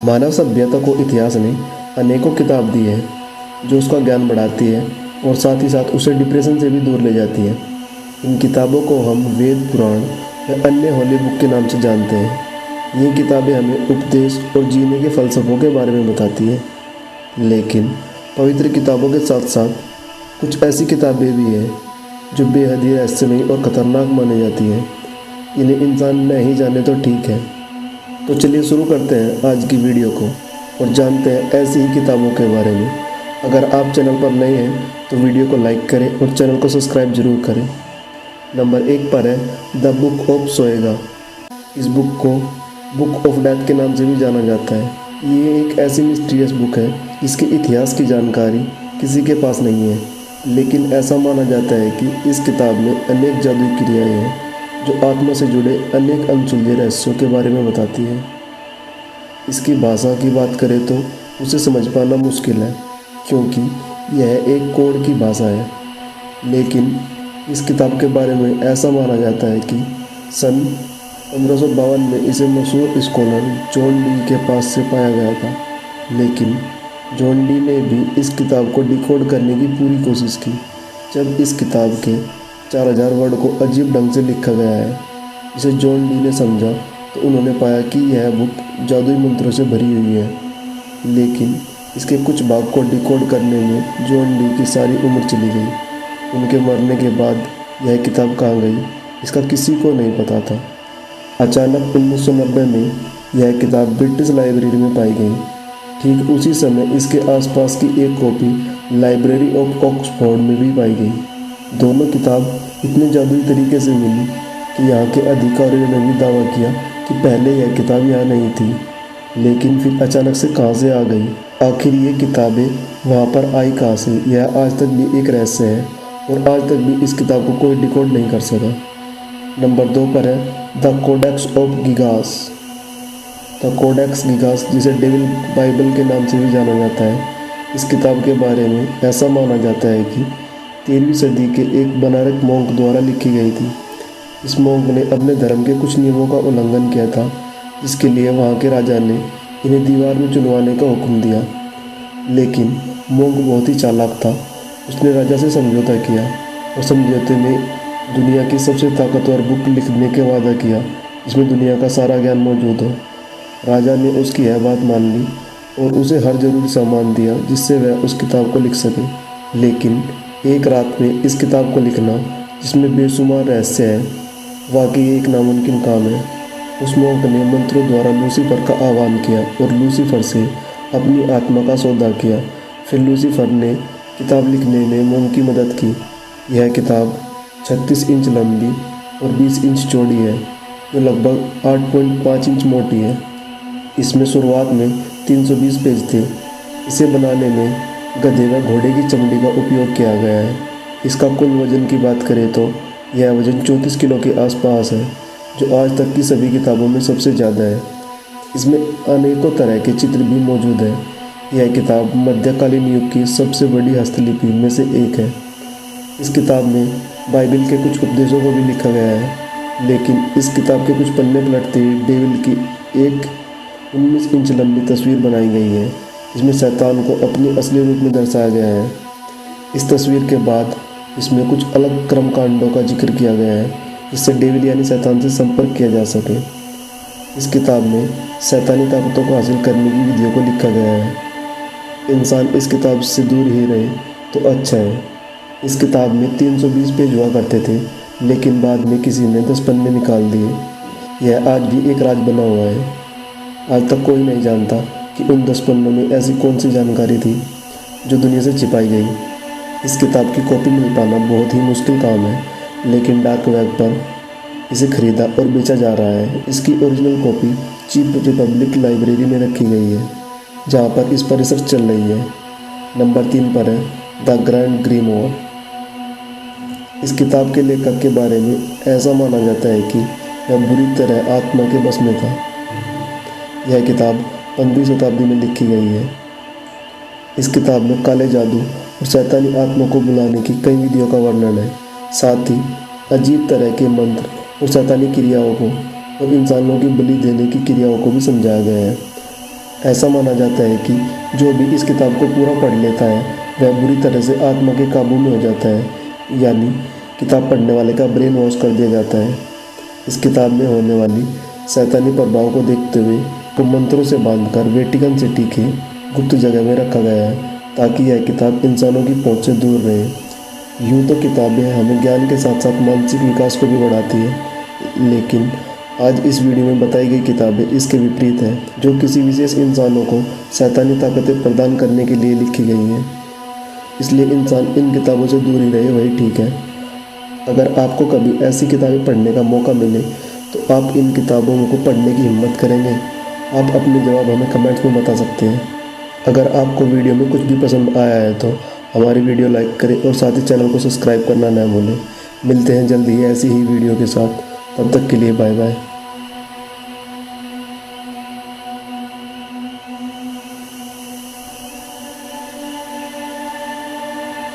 मानव सभ्यता को इतिहास ने अनेकों किताब दी है जो उसका ज्ञान बढ़ाती है और साथ ही साथ उसे डिप्रेशन से भी दूर ले जाती है। इन किताबों को हम वेद, पुराण या अन्य होली बुक के नाम से जानते हैं। ये किताबें हमें उपदेश और जीने के फ़लसफ़ों के बारे में बताती हैं। लेकिन पवित्र किताबों के साथ साथ कुछ ऐसी किताबें भी हैं जो बेहद ही रहस्यमयी और ख़तरनाक मानी जाती हैं। इन्हें इंसान नहीं जाने तो ठीक है। तो चलिए शुरू करते हैं आज की वीडियो को और जानते हैं ऐसी ही किताबों के बारे में। अगर आप चैनल पर नए हैं तो वीडियो को लाइक करें और चैनल को सब्सक्राइब जरूर करें। नंबर 1 पर है द बुक ऑफ सोएगा। इस बुक को बुक ऑफ डेथ के नाम से भी जाना जाता है। ये एक ऐसी मिस्टीरियस बुक है जिसके इतिहास की जानकारी किसी के पास नहीं है, लेकिन ऐसा माना जाता है कि इस किताब में अनेक जादुई क्रियाएं हैं जो आत्मा से जुड़े अनेक अनसुलझे रहस्यों के बारे में बताती है। इसकी भाषा की बात करें तो उसे समझ पाना मुश्किल है क्योंकि यह एक कोड की भाषा है। लेकिन इस किताब के बारे में ऐसा माना जाता है कि सन 1552 में इसे मशहूर स्कॉलर जॉन डी के पास से पाया गया था। लेकिन जॉन डी ने भी इस किताब को डिकोड करने की पूरी कोशिश की। जब इस किताब के 4000 वर्ड को अजीब ढंग से लिखा गया है जिसे जॉन डी ने समझा तो उन्होंने पाया कि यह बुक जादुई मंत्रों से भरी हुई है। लेकिन इसके कुछ भाग को डिकोड करने में जॉन डी की सारी उम्र चली गई। उनके मरने के बाद यह किताब कहाँ गई इसका किसी को नहीं पता था। अचानक 1990 में यह किताब ब्रिटिश लाइब्रेरी में पाई गई। ठीक उसी समय इसके आसपास की एक कॉपी लाइब्रेरी ऑफ ऑक्सफोर्ड में भी पाई गई। दोनों किताब इतने जादुई तरीके से मिली कि यहाँ के अधिकारियों ने भी दावा किया कि पहले यह किताब यहाँ नहीं थी, लेकिन फिर अचानक से कहाँ से आ गई। आखिर ये किताबें वहाँ पर आई कहाँ से, यह आज तक भी एक रहस्य है और आज तक भी इस किताब को कोई डिकोड नहीं कर सका। नंबर 2 पर है the codex of gigas. The codex gigas, जिसे डेविल बाइबल के नाम से भी जाना जाता है। इस किताब के बारे में ऐसा माना जाता है कि 13वीं सदी के एक बनारस मॉन्क द्वारा लिखी गई थी। इस मॉन्क ने अपने धर्म के कुछ नियमों का उल्लंघन किया था, जिसके लिए वहाँ के राजा ने इन्हें दीवार में चुनवाने का हुक्म दिया। लेकिन मॉन्क बहुत ही चालाक था। उसने राजा से समझौता किया और समझौते में दुनिया की सबसे ताकतवर बुक लिखने के वादा किया जिसमें दुनिया का सारा ज्ञान मौजूद हो। राजा ने उसकी यह बात मान ली और उसे हर जरूरी सामान दिया जिससे वह उस किताब को लिख सके। लेकिन एक रात में इस किताब को लिखना, जिसमें बेशुमार रहस्य है, वाकई एक नामुमकिन काम है। उस मॉन्क ने मंत्रों द्वारा लूसीफर का आह्वान किया और लूसीफर से अपनी आत्मा का सौदा किया। फिर लूसीफर ने किताब लिखने में मॉन्क की मदद की। यह किताब 36 इंच लंबी और 20 इंच चौड़ी है, जो लगभग 8.5 इंच मोटी है। इसमें शुरुआत में 320 पेज थे। इसे बनाने में गधे व घोड़े की चमड़ी का उपयोग किया गया है। इसका कुल वजन की बात करें तो यह वजन 34 किलो के आसपास है, जो आज तक की सभी किताबों में सबसे ज़्यादा है। इसमें अनेकों तरह के चित्र भी मौजूद हैं। यह किताब मध्यकालीन युग की सबसे बड़ी हस्तलिपि में से एक है। इस किताब में बाइबल के कुछ उपदेशों को भी लिखा गया है। लेकिन इस किताब के कुछ पन्ने पलटते ही डेविल की एक 19 इंच लंबी तस्वीर बनाई गई है, जिसमें शैतान को अपने असली रूप में दर्शाया गया है। इस तस्वीर के बाद इसमें कुछ अलग कर्मकांडों का जिक्र किया गया है, जिससे डेविल यानी शैतान से संपर्क किया जा सके। इस किताब में शैतानी ताकतों को हासिल करने की विधियों को लिखा गया है। इंसान इस किताब से दूर ही रहे तो अच्छा है। इस किताब में 320 पेज हुआ करते थे, लेकिन बाद में किसी ने 10 पन्ने निकाल दिए। यह आज भी एक राज बना हुआ है। आज तक कोई नहीं जानता कि उन 10 पन्नों में ऐसी कौन सी जानकारी थी जो दुनिया से छिपाई गई। इस किताब की कॉपी मिल पाना बहुत ही मुश्किल काम है, लेकिन डार्क वेब पर इसे खरीदा और बेचा जा रहा है। इसकी ओरिजिनल कॉपी चीप रिपब्लिक लाइब्रेरी में रखी गई है, जहाँ पर इस पर रिसर्च चल रही है। नंबर 3 पर है द ग्रैंड ग्रीमोर। इस किताब के लेखक के बारे में ऐसा माना जाता है कि वह बुरी तरह आत्मा के बस में था। यह किताब 15वीं शताब्दी में लिखी गई है। इस किताब में काले जादू और शैतानी आत्मा को बुलाने की कई विधियों का वर्णन है। साथ ही अजीब तरह के मंत्र और शैतानी क्रियाओं को और इंसानों की बलि देने की क्रियाओं को भी समझाया गया है। ऐसा माना जाता है कि जो भी इस किताब को पूरा पढ़ लेता है वह बुरी तरह से आत्मा के काबू में हो जाता है, यानी किताब पढ़ने वाले का ब्रेन वॉश कर दिया जाता है। इस किताब में होने वाली शैतानी प्रभाव को देखते हुए को मंत्रों से बांधकर वेटिकन सिटी के गुप्त जगह में रखा गया है, ताकि यह किताब इंसानों की पहुंच से दूर रहे। यूँ तो किताबें हमें ज्ञान के साथ साथ मानसिक विकास को भी बढ़ाती है, लेकिन आज इस वीडियो में बताई गई किताबें इसके विपरीत हैं, जो किसी विशेष इंसानों को शैतानी ताकतें प्रदान करने के लिए लिखी गई हैं। इसलिए इंसान इन किताबों से दूर ही रहे वही ठीक है। अगर आपको कभी ऐसी किताबें पढ़ने का मौका मिले तो आप इन किताबों को पढ़ने की हिम्मत करेंगे? आप अपने जवाब हमें कमेंट्स में बता सकते हैं। अगर आपको वीडियो में कुछ भी पसंद आया है तो हमारी वीडियो लाइक करें और साथ ही चैनल को सब्सक्राइब करना ना भूलें। मिलते हैं जल्दी ही ऐसी ही वीडियो के साथ, तब तक के लिए बाय बाय।